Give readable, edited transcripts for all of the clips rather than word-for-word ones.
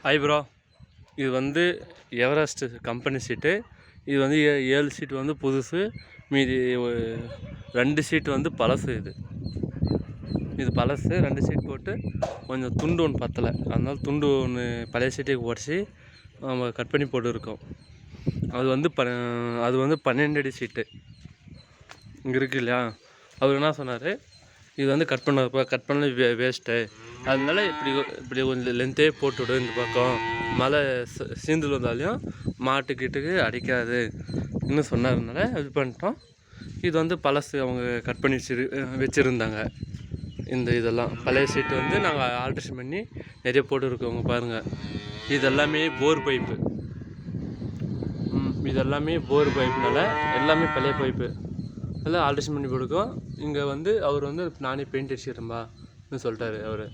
Hi bro, இது வந்து Everest company சீட்டு. இது வந்து 7 சீட்டு வந்து புதுசு, மீதி 2 சீட்டு வந்து பழசு. இது பழசு 2 சீட் போட்டு கொஞ்சம் துண்டு ஒன்று பத்தலை, அதனால துண்டு ஒன்று பழைய சீட்டுக்கு உடச்சி நம்ம கட் பண்ணி போட்டுருக்கோம். அது வந்து 12 அடி சீட்டு இங்கே இருக்கு இல்லையா. அவர் என்ன சொன்னார், இது வந்து கட் பண்ண வேஸ்ட்டு, அதனால இப்படி கொஞ்சம் லென்த்தே போட்டுவிடு, இந்த பக்கம் மழை சீந்தல் வந்தாலையும் மாட்டுக்கிட்டுக்கு அடிக்காது இன்னும் சொன்னதுனால இது பண்ணிட்டோம். இது வந்து பழசு, அவங்க கட் பண்ணி வச்சுருந்தாங்க. இதெல்லாம் பழைய சீட்டு வந்து நாங்கள் ஆல்ட்ரேஷன் பண்ணி நிறைய போட்டுருக்கோங்க. பாருங்கள், இதெல்லாமே போர் பைப்பு. இதெல்லாமே போர் பைப்புனால எல்லாமே பழைய பைப்பு எல்லாம் ஆல்ட்ரேஷன் பண்ணி கொடுக்கும். இங்கே வந்து அவர் வந்து நானே பெயிண்ட் அடிச்சிடுறேன்பான்னு சொல்லிட்டாரு அவர்.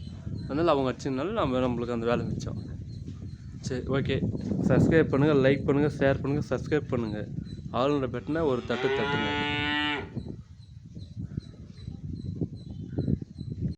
அதனால் அவங்க அடிச்சதுனால நம்மளுக்கு அந்த வேலை மிச்சம். சரி, ஓகே. சப்ஸ்கிரைப் பண்ணுங்கள், லைக் பண்ணுங்கள், ஷேர் பண்ணுங்கள், சப்ஸ்கிரைப் பண்ணுங்கள். ஆளுநர் பட்டனை ஒரு தட்டுங்க.